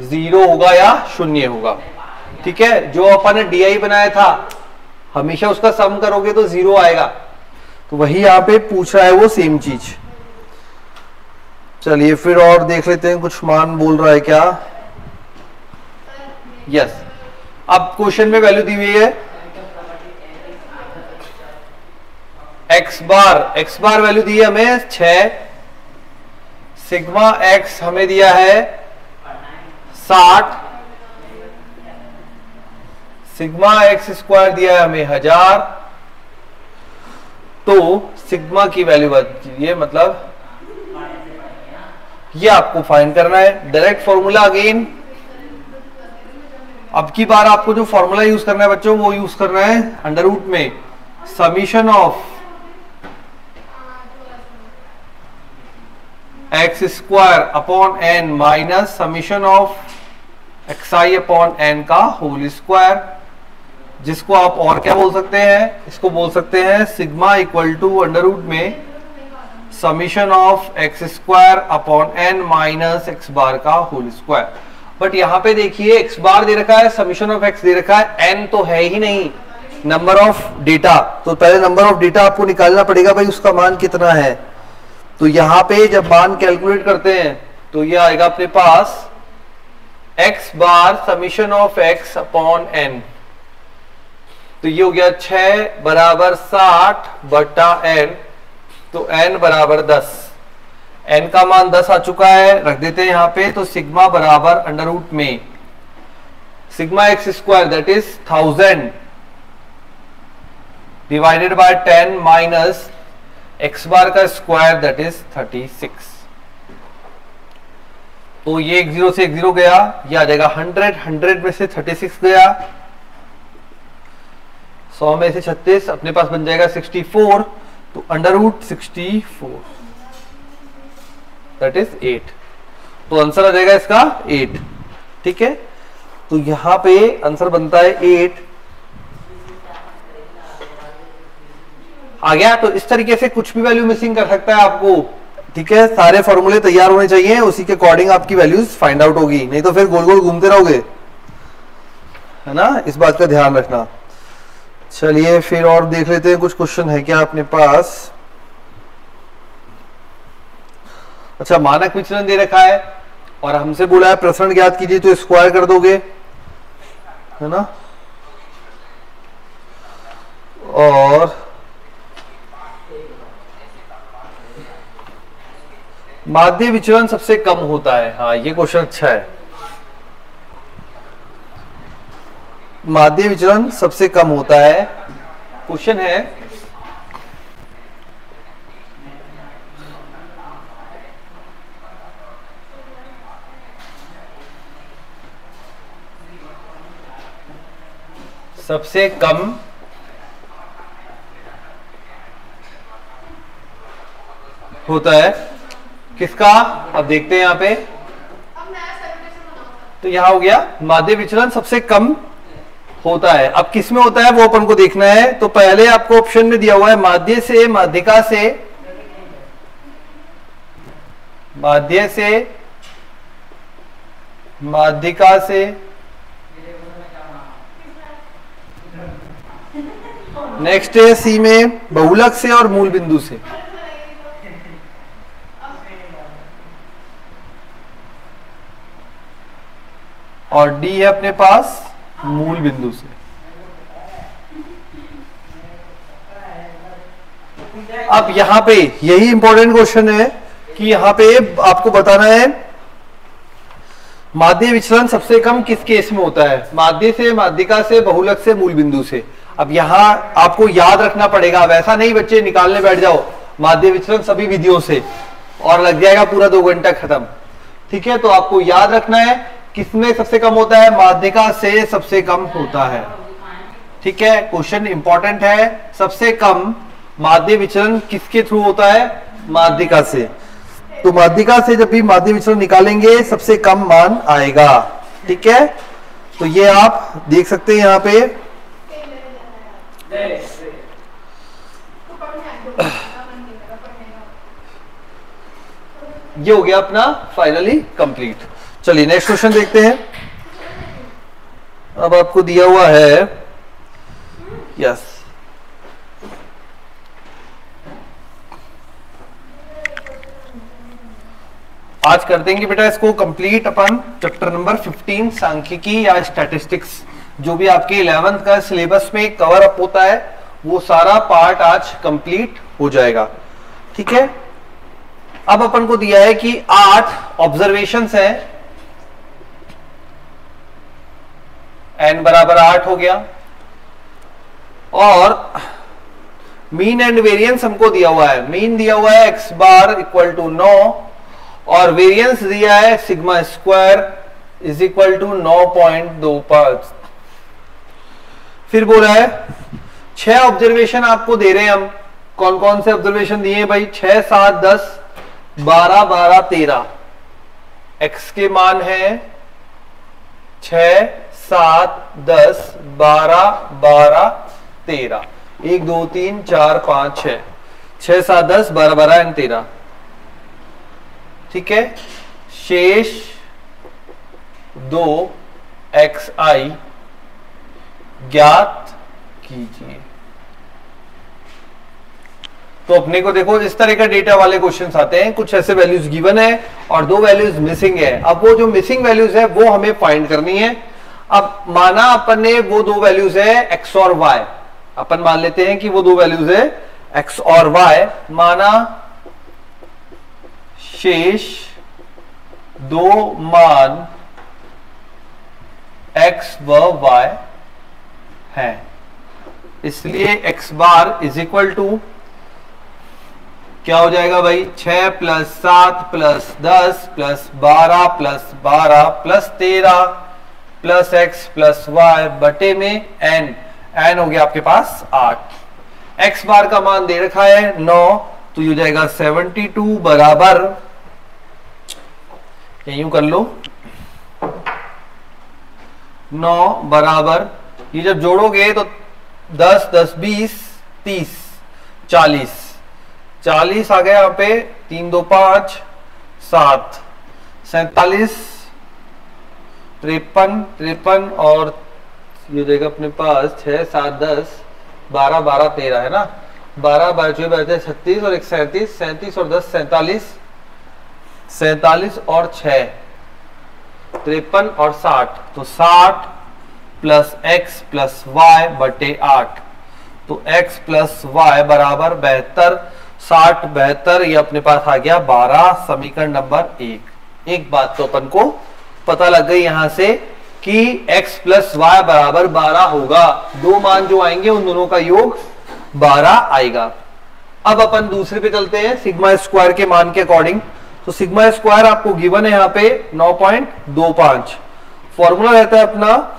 जीरो होगा या शून्य होगा। ठीक है, जो अपन ने डीआई बनाया था हमेशा उसका सम करोगे तो जीरो आएगा, तो वही यहां पे पूछ रहा है वो सेम चीज। चलिए फिर और देख लेते हैं, कुछ मान बोल रहा है क्या। यस, अब क्वेश्चन में वैल्यू दी हुई है एक्स बार वैल्यू दी है हमें 6, सिग्मा एक्स हमें दिया है 60, सिग्मा एक्स स्क्वायर दिया है हमें 1000, तो सिग्मा की वैल्यू ये मतलब ये आपको फाइंड करना है। डायरेक्ट फॉर्मूला अगेन, अब की बार आपको जो फॉर्मूला यूज करना है बच्चों वो यूज करना है अंडर रूट में summation of X square upon N minus summation of X upon N का होल स्क्वायर, जिसको आप और क्या बोल सकते हैं, इसको बोल सकते हैं sigma equal to under root में summation of X square upon N minus X bar का होल स्क्वायर। बट यहां पे देखिए एक्स बार दे रखा है, समीशन ऑफ एक्स दे रखा है, एन तो है ही नहीं, नंबर ऑफ डेटा। तो पहले नंबर ऑफ डेटा आपको निकालना पड़ेगा भाई उसका मान कितना है। तो यहां पे जब मान कैलकुलेट करते हैं तो ये आएगा अपने पास X bar summation of X upon N, तो ये हो गया 6 बराबर 60 बटा एन, तो एन बराबर 10, एन का मान 10 आ चुका है, रख देते हैं यहां पे। तो सिग्मा बराबर अंडर रूट में sigma x square that is 1000 divided by 10 minus x बार का स्क्वायर दैट इज 36। तो ये एक जीरो से एक जीरो गया, ये आ जाएगा 100, 100 में से 36 गया, 100 में से 36 अपने पास बन जाएगा 64, तो अंडर रूट 64 दैट इज 8। तो आंसर आ जाएगा इसका 8। ठीक है, तो यहां पे आंसर बनता है 8 आ गया। तो इस तरीके से कुछ भी वैल्यू मिसिंग कर सकता है आपको। ठीक है, सारे फॉर्मूले तैयार होने चाहिए, उसी के अकॉर्डिंग आपकी वैल्यूज फाइंड आउट होगी, नहीं तो फिर गोल गोल घूमते रहोगे, है ना, इस बात का ध्यान रखना। चलिए फिर और देख लेते हैं, कुछ क्वेश्चन है क्या अपने पास। अच्छा, मानक विचलन दे रखा है और हमसे बोला है प्रसरण ज्ञात कीजिए, तो स्क्वायर कर दोगे, है ना, और माध्य विचलन सबसे कम होता है। हाँ, ये क्वेश्चन अच्छा है। माध्य विचलन सबसे कम होता है, क्वेश्चन है सबसे कम होता है किसका। अब देखते हैं यहां पे, तो यहां हो गया माध्य विचलन सबसे कम होता है। अब किस में होता है वो अपन को देखना है। तो पहले आपको ऑप्शन में दिया हुआ है माध्य से माध्यिका से, माध्य से माध्यिका से, नेक्स्ट है सी में बहुलक से और मूल बिंदु से। और डी है अपने पास मूल बिंदु से। अब यहां पे यही इंपॉर्टेंट क्वेश्चन है कि यहां पे आपको बताना है माध्य विचलन सबसे कम किस केस में होता है, माध्य से माध्यिका से, बहुलक से, मूल बिंदु से। अब यहां आपको याद रखना पड़ेगा, वैसा नहीं बच्चे निकालने बैठ जाओ माध्य विचलन सभी विधियों से और लग जाएगा पूरा 2 घंटा खत्म। ठीक है, तो आपको याद रखना है किसमें सबसे कम होता है, माध्यिका से सबसे कम होता है। ठीक है, क्वेश्चन इंपॉर्टेंट है। सबसे कम माध्य विचलन किसके थ्रू होता है, माध्यिका से। तो माध्यिका से जब भी माध्य विचलन निकालेंगे सबसे कम मान आएगा। ठीक है, तो ये आप देख सकते हैं यहां पे। ये हो गया अपना फाइनली कंप्लीट। चलिए नेक्स्ट क्वेश्चन देखते हैं। अब आपको दिया हुआ है, यस, आज कर देंगे बेटा इसको कंप्लीट अपन चैप्टर नंबर 15 सांख्यिकी या स्टैटिस्टिक्स। जो भी आपके 11th का सिलेबस में कवर अप होता है वो सारा पार्ट आज कंप्लीट हो जाएगा। ठीक है, अब अपन को दिया है कि 8 ऑब्जर्वेशंस है, n बराबर 8 हो गया, और मीन एंड वेरिएंस हमको दिया हुआ है। मीन दिया हुआ है x बार इक्वल टू 9 और वेरिएंस दिया है sigma square is equal to 9.25। फिर बोला है 6 ऑब्जर्वेशन आपको दे रहे हैं हम। कौन कौन से ऑब्जर्वेशन दिए हैं भाई, 6, 7, 10, 12, 12, 13। x के मान है 6, 7, 10, 12, 12, 13। 1, 2, 3, 4, 5, 6, 6, 7, 10, 12, 12 एंड 13। ठीक है, शेष 2 xi ज्ञात कीजिए। तो अपने को देखो इस तरह का डेटा वाले क्वेश्चंस आते हैं, कुछ ऐसे वैल्यूज गिवन है और 2 वैल्यूज मिसिंग है। अब वो जो मिसिंग वैल्यूज है वो हमें फाइंड करनी है। अब माना अपन ने वो 2 वैल्यूज है x और y, अपन मान लेते हैं कि वो 2 वैल्यूज है x और y। माना शेष 2 मान x व y है। इसलिए x bar is equal to क्या हो जाएगा भाई, 6 plus 7 plus 10 plus 12 plus 12 plus 13 plus x plus y बटे में n हो गया आपके पास 8। x बार का मान दे रखा है 9, तो ये हो जाएगा 72 बराबर, यूं कर लो, 9 बराबर, ये जब जोड़ोगे तो 10 10 20 30 40 40 आ गया यहाँ पे, 3 2 5 7 47 53 और ये देगा अपने पास 6 7 10 12 12 13 है ना, 12 12 24 36 और 1 37 37 और 10 47 47 और 6 53 और 60, तो 60 प्लस x प्लस वाई बटे 8, तो x प्लस वाई बराबर 72, 60 72, ये अपने पास आ गया 12, समीकरण नंबर 1। एक बात तो अपन को पता लग गई यहां से कि x प्लस वाई बराबर 12 होगा, दो मान जो आएंगे उन दोनों का योग 12 आएगा। अब अपन दूसरे पे चलते हैं सिग्मा स्क्वायर के मान के अकॉर्डिंग। तो सिग्मा स्क्वायर आपको गिवन है यहाँ पे 9.25, फॉर्मूला रहता है अपना,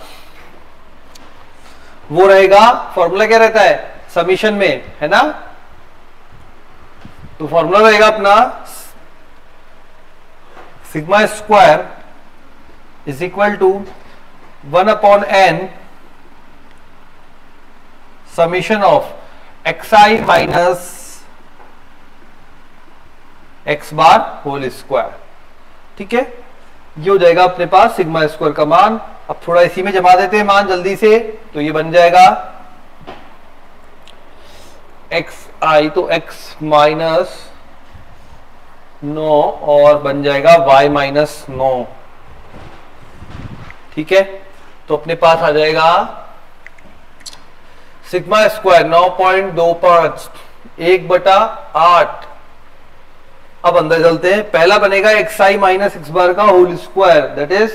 वो रहेगा, फॉर्मूला क्या रहता है समीशन में, है ना, तो फॉर्मूला रहेगा अपना sigma square is equal to 1/n summation of xi minus x bar whole square. ठीक है, ये हो जाएगा अपने पास सिग्मा स्क्वायर का मान। अब थोड़ा इसी में जमा देते हैं मान जल्दी से, तो ये बन जाएगा xi, तो x माइनस 9 और बन जाएगा y माइनस 9। ठीक है, तो अपने पास आ जाएगा सिग्मा स्क्वायर 9.25 1/8। अब अंदर चलते हैं, पहला बनेगा xi माइनस x बार का होल स्क्वायर, दैट इज,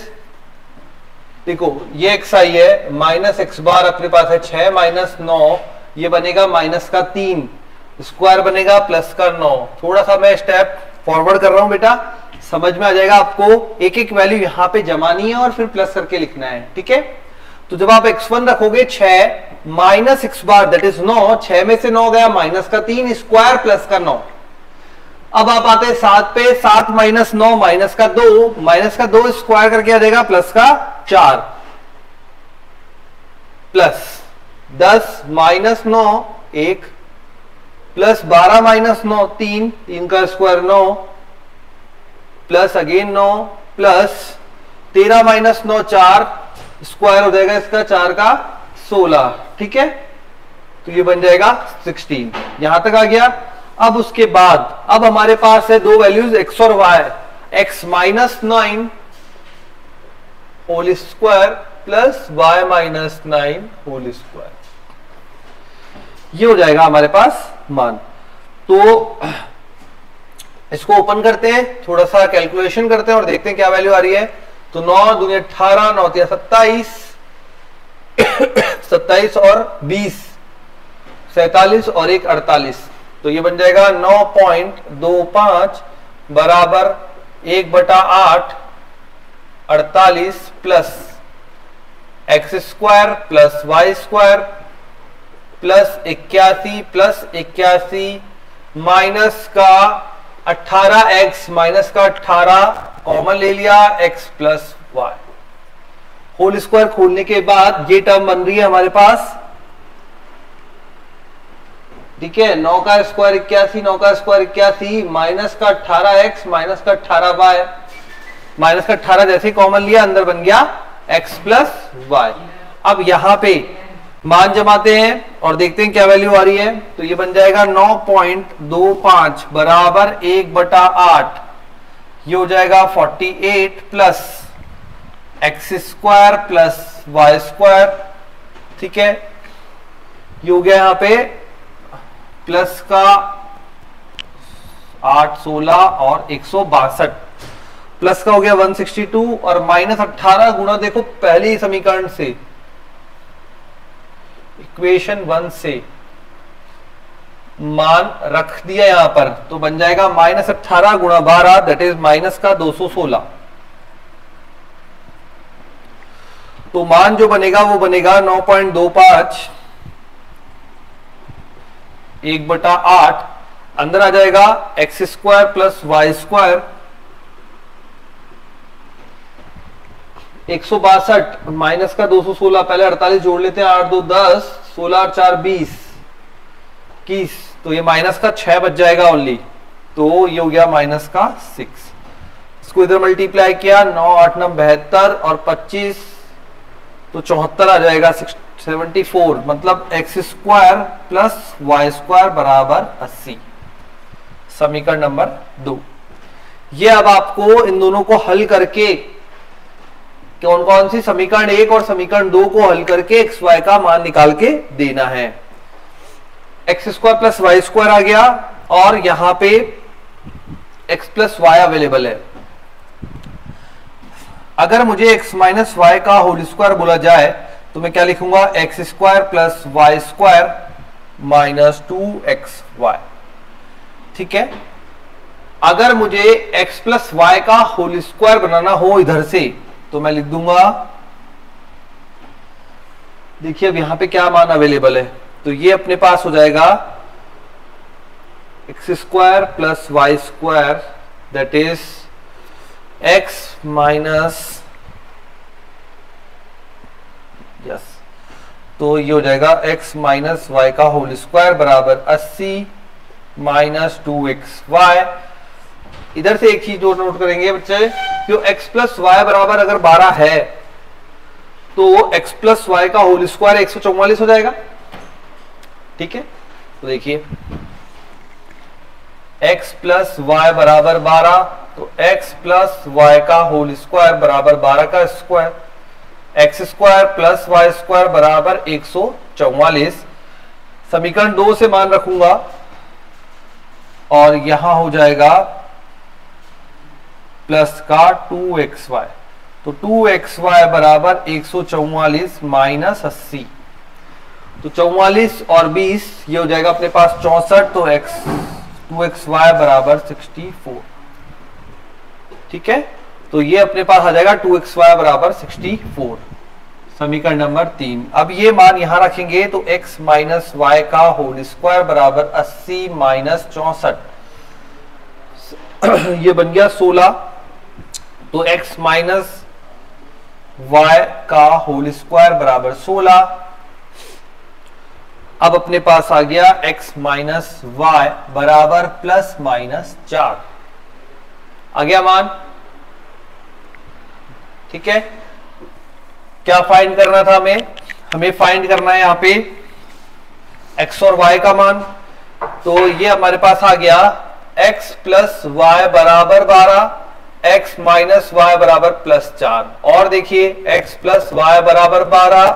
देखो ये xi है माइनस x बार अपने पास है 6 माइनस 9, ये बनेगा माइनस का 3, स्क्वायर बनेगा प्लस का 9। थोड़ा सा मैं स्टेप फॉरवर्ड कर रहा हूं बेटा, समझ में आ जाएगा आपको, एक एक वैल्यू यहां पे जमानी है और फिर प्लस करके लिखना है। ठीक है, तो जब आप x1 रखोगे 6 minus x bar that is 9, 6 में से 9 गया माइनस का 3, स्क्वायर प्लस का 9। अब आप आते हैं 7 पे, 7 माइनस 9 माइनस का 2, माइनस का 2 स्क्वायर करके आ जाएगा प्लस का 4, प्लस 10 माइनस 9 1, प्लस 12 माइनस 9 3, 3 का square 9, plus again 9, plus 13 minus 9 4, square हो जाएगा इसका 4 का 16। ठीक है, तो ये बन जाएगा 16, यहां तक आ गया। अब उसके बाद अब हमारे पास है दो वैल्यूज x और y, x minus 9 whole square plus y minus 9 whole square, ये हो जाएगा हमारे पास मान। तो इसको ओपन करते हैं, थोड़ा सा कैलकुलेशन करते हैं और देखते हैं क्या वैल्यू आ रही है। तो 9 दूनी 18, 9 तिया 27, 27 और 20 47 और 1 48, तो ये बन जाएगा 9.25 बराबर 1/8 48 plus x square plus y square plus 81 minus का 18x माइनस का 18 कॉमन ले लिया, x plus y whole square खोलने के बाद ये टर्म बन रही है हमारे पास। ठीक है, 9 का स्क्वायर 81, 9 का स्क्वायर 81 माइनस का 18x माइनस का 18y, माइनस का 18 जैसे कॉमन लिया अंदर बन गया x प्लस वाई। अब यहां पे मान जमाते हैं और देखते हैं क्या वैल्यू आ रही है। तो ये बन जाएगा 9.25 बराबर 1/8, ये हो जाएगा 48 plus x square plus y square. ठीक है, ये हो गया यहां पे प्लस का 8 16 और 162, प्लस का हो गया 162 और माइनस 18 गुणा, देखो पहले ही समीकरण से इक्वेशन 1 से मान रख दिया यहां पर, तो बन जाएगा -18 गुणा 12 दैट इज माइनस का 216। तो मान जो बनेगा वो बनेगा 9.25 1/8, अंदर आ जाएगा x² प्लस y², 162 माइनस का 216, पहले 48 जोड़ लेते हैं, 8 2 10, 16 और 4 20 21, तो ये माइनस का 6 बच जाएगा ओनली, तो ये हो गया माइनस का 6। इसको इधर मल्टीप्लाई किया, 9 8 9 72 और 25 तो 74 आ जाएगा, 74, मतलब x² प्लस y² बराबर 80। समीकरण नंबर 2। ये अब आपको इन दोनों को हल करके कौन कौन सी समीकरण 1 और समीकरण 2 को हल करके x y का मान निकाल के देना है। x² प्लस y² आ गया और यहां पे x प्लस y अवेलेबल है। अगर मुझे x माइनस y का होल स्क्वायर बोला जाए तो मैं क्या लिखूंगा, x² plus y² minus 2xy। ठीक है, अगर मुझे x प्लस y का होल स्क्वायर बनाना हो इधर से तो मैं लिख दूंगा, देखिए अब यहां पे क्या मान अवेलेबल है, तो ये अपने पास हो जाएगा x² plus y² that is x minus, yes, तो ये हो जाएगा x माइनस y का होल स्क्वायर बराबर 80 माइनस 2xy। इधर से एक चीज और नोट करेंगे बच्चे, जो x प्लस वाई बराबर अगर 12 है तो x प्लस वाई का होल स्क्वायर 144 हो जाएगा। ठीक है, तो देखिए x प्लस वाई बराबर 12, तो x प्लस वाई का होल स्क्वायर बराबर 12 का स्क्वायर, x² प्लस y² बराबर 144। समीकरण 2 से मान रखूंगा और यहां हो जाएगा प्लस का 2xy, तो 2xy बराबर 144 माइनस 80, तो 44 और 20 ये हो जाएगा अपने पास 64, तो 2xy बराबर 64। ठीक है, तो ये अपने पास आ जाएगा 2xy बराबर 64। समीकरण नंबर 3। अब ये मान यहां रखेंगे तो x माइनस वाई का होल स्क्वायर बराबर 80 माइनस 64, ये बन गया 16, तो x माइनस वाई का होल स्क्वायर बराबर 16। अब अपने पास आ गया x माइनस वाई बराबर प्लस माइनस 4 आ गया मान। ठीक है, क्या फाइंड करना था हमें फाइंड करना है यहां पे x और y का मान, तो ये हमारे पास आ गया x प्लस वाई बराबर 12, x माइनस वाई बराबर प्लस 4, और देखिए x प्लस वाई बराबर 12,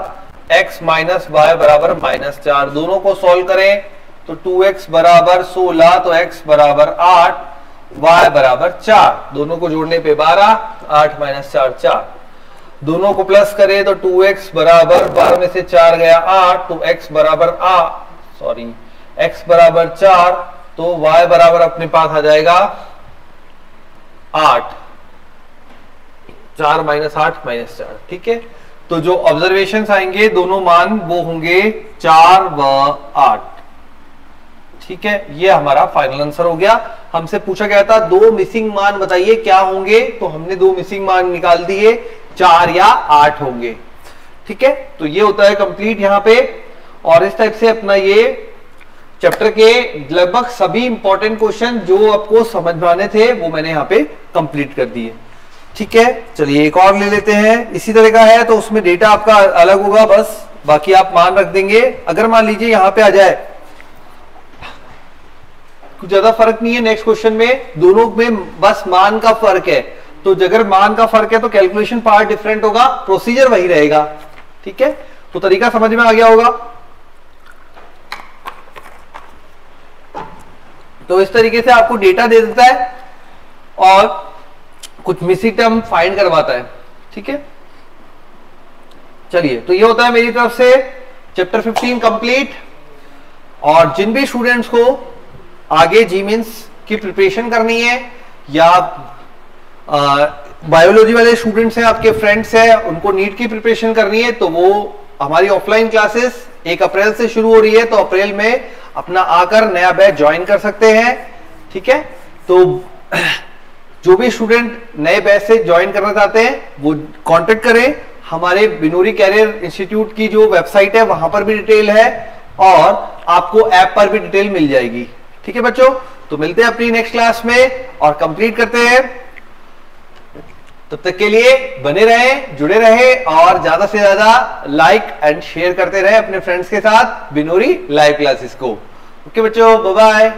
x माइनस वाई बराबर माइनस 4, दोनों को सॉल्व करें तो 2x बराबर 16, तो x बराबर 8, y बराबर 4, दोनों को जोड़ने पे 12, 8 माइनस 4 4, दोनों को प्लस करें तो 2x बराबर 12 में से 4 गया 8, तो x बराबर x बराबर 4, तो y बराबर अपने पास आ जाएगा 8, 4 माइनस 8 माइनस 4। ठीक है, तो जो ऑब्जर्वेशंस आएंगे दोनों मान वो होंगे 4 व 8। ठीक है, ये हमारा फाइनल आंसर हो गया। हमसे पूछा गया था 2 मिसिंग मान बताइए क्या होंगे, तो हमने 2 मिसिंग मान निकाल दिए, 4 या 8 होंगे। ठीक है, तो ये होता है कंप्लीट यहां पे, और इस टाइप से अपना ये चैप्टर के लगभग सभी इंपॉर्टेंट क्वेश्चन जो आपको समझ में आने थे वो मैंने यहाँ पे कंप्लीट कर दिए। ठीक है, चलिए एक और ले लेते हैं, इसी तरह का है तो उसमें डेटा आपका अलग होगा, बस बाकी आप मान रख देंगे। अगर मान लीजिए यहाँ पे आ जाए, कुछ ज्यादा फर्क नहीं है नेक्स्ट क्वेश्चन में, दोनों में बस मान का फर्क है, तो अगर मान का फर्क है तो कैलकुलेशन पार्ट डिफरेंट होगा, प्रोसीजर वही रहेगा। ठीक है, तो तरीका समझ में आ गया होगा। तो इस तरीके से आपको डेटा दे देता है और कुछ मिसिंग टर्म फाइंड करवाता है। ठीक है, चलिए तो ये होता है मेरी तरफ से चैप्टर 15 कंप्लीट। और जिन भी स्टूडेंट्स को आगे जी मीन्स की प्रिपरेशन करनी है या बायोलॉजी वाले स्टूडेंट्स हैं, आपके फ्रेंड्स हैं, उनको नीट की प्रिपरेशन करनी है, तो वो हमारी ऑफलाइन क्लासेस 1 अप्रैल से शुरू हो रही है, तो अप्रैल में अपना आकर नया बैच ज्वाइन कर सकते हैं। ठीक है, तो जो भी स्टूडेंट नए बैच से ज्वाइन करना चाहते हैं वो कांटेक्ट करें। हमारे बिनोरी कैरियर इंस्टीट्यूट की जो वेबसाइट है वहां पर भी डिटेल है और आपको ऐप पर भी डिटेल मिल जाएगी। ठीक है बच्चों, तो मिलते हैं अपनी नेक्स्ट क्लास में और कंप्लीट करते हैं। तब तक के लिए बने रहें, जुड़े रहें और ज्यादा से ज्यादा लाइक एंड शेयर करते रहें अपने फ्रेंड्स के साथ बिनोरी लाइव क्लासेस को। ओके बच्चों, बाय बाय।